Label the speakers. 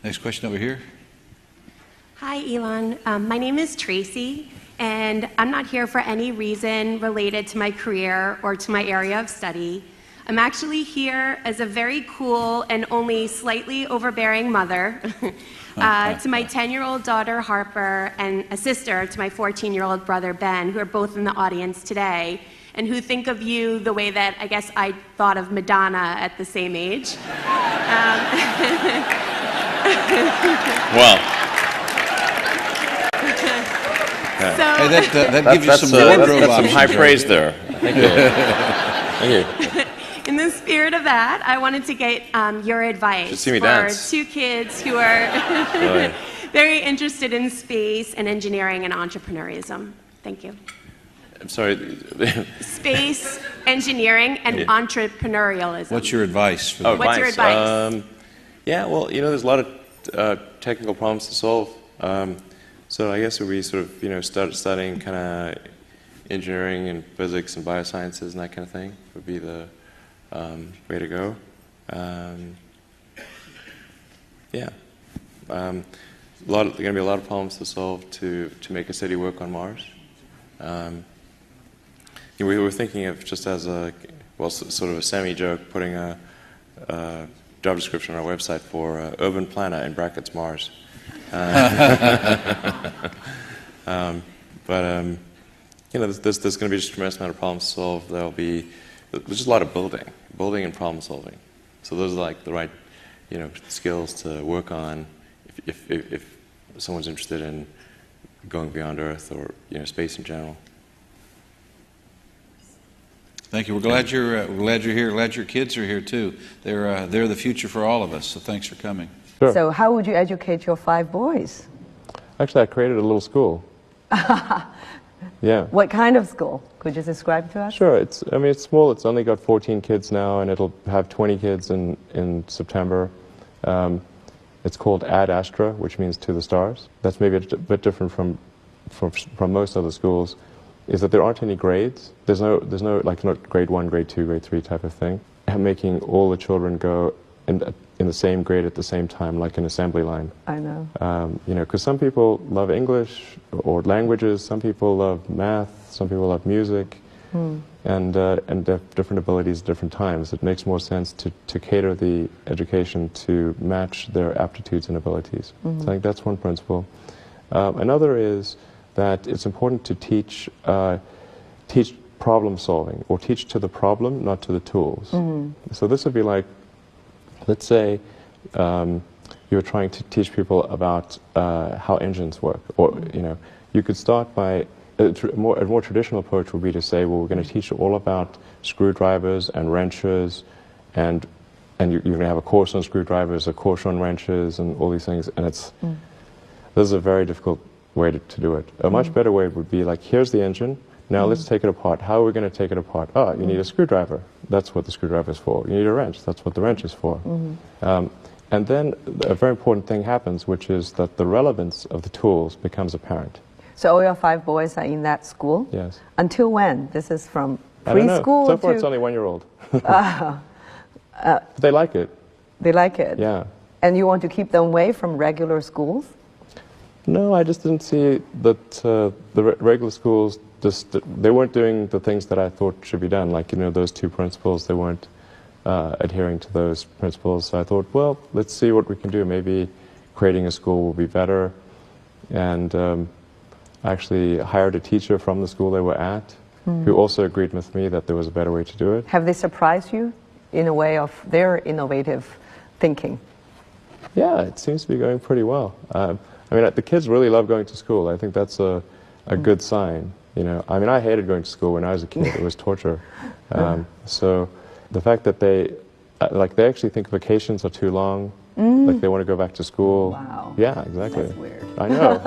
Speaker 1: Next question over here.
Speaker 2: Hi, Elon. My name is Tracy, and I'm not here for any reason related to my career or to my area of study. I'm actually here as a very cool and only slightly overbearing mother to my 10-year-old daughter, Harper, and a sister to my 14-year-old brother, Ben, who are both in the audience today, and who think of you the way that I guess I thought of Madonna at the same age.
Speaker 3: Well,
Speaker 2: So,
Speaker 1: Hey, that gives you some wardrobe
Speaker 3: that's some
Speaker 1: options.
Speaker 3: high
Speaker 1: right
Speaker 3: praise
Speaker 1: there.
Speaker 3: there. Thank you.
Speaker 2: in the spirit of that, I wanted to get your advice
Speaker 3: Should see me
Speaker 2: for
Speaker 3: dance.
Speaker 2: two kids who are
Speaker 3: Really.
Speaker 2: very interested in space and engineering and entrepreneurism. Thank you.
Speaker 3: I'm sorry.
Speaker 2: Space, engineering, and entrepreneurialism.
Speaker 1: What's your advice for them?
Speaker 2: What's your advice?
Speaker 3: Yeah, well, there's a lot of technical problems to solve. So I guess we sort of, start studying kind of engineering and physics and biosciences and that kind of thing would be the way to go. Yeah. There are going to be a lot of problems to solve to make a city work on Mars. We were thinking of just as sort of a semi-joke, putting a job description on our website for urban planner in brackets Mars. There's going to be just a tremendous amount of problems to solve. There's just a lot of building and problem solving. So those are like the right, skills to work on if someone's interested in going beyond Earth or space in general.
Speaker 1: Thank you. We're glad you're here. Glad your kids are here too. They're the future for all of us. So thanks for coming.
Speaker 4: Sure.
Speaker 5: So how would you educate your 5 boys?
Speaker 4: Actually, I created a little school. Yeah.
Speaker 5: What kind of school? Could you describe to us?
Speaker 4: Sure. It's small. It's only got 14 kids now, and it'll have 20 kids in September. It's called Ad Astra, which means to the stars. That's maybe a bit different from most other schools, is that there aren't any grades. There's no like not grade 1, grade 2, grade 3 type of thing. And making all the children go in the same grade at the same time, like an assembly line.
Speaker 5: I know.
Speaker 4: Because some people love English or languages, some people love math, some people love music, and they have different abilities at different times. It makes more sense to cater the education to match their aptitudes and abilities. So I think that's one principle. Another is that it's important to teach problem solving, or teach to the problem, not to the tools. So this would be like, let's say you're trying to teach people about how engines work, or you could start by a more traditional approach would be to say, well, we're going to teach you all about screwdrivers and wrenches, and you're going to have a course on screwdrivers, a course on wrenches, and all these things. And this is a very difficult way to do it. A much better way would be like, here's the engine. Now let's take it apart. How are we going to take it apart? Oh, you need a screwdriver. That's what the screwdriver is for. You need a wrench. That's what the wrench is for. And then a very important thing happens, which is that the relevance of the tools becomes apparent.
Speaker 5: So all your 5 boys are in that school?
Speaker 4: Yes.
Speaker 5: Until when? This is from
Speaker 4: I don't know.
Speaker 5: preschool
Speaker 4: So far
Speaker 5: to...
Speaker 4: it's only 1-year-old. But they like it.
Speaker 5: They like it?
Speaker 4: Yeah.
Speaker 5: And you want to keep them away from regular schools?
Speaker 4: No, I just didn't see that the regular schools, they weren't doing the things that I thought should be done. Like, those 2 principles, they weren't adhering to those principles. So I thought, well, let's see what we can do. Maybe creating a school will be better. And I actually hired a teacher from the school they were at, who also agreed with me that there was a better way to do it.
Speaker 5: Have they surprised you in a way of their innovative thinking?
Speaker 4: Yeah, it seems to be going pretty well. The kids really love going to school. I think that's a good sign. I hated going to school when I was a kid. It was torture. So the fact that they actually think vacations are too long, like they want to go back to school.
Speaker 5: Wow.
Speaker 4: Yeah, exactly.
Speaker 5: That's weird.
Speaker 4: I know.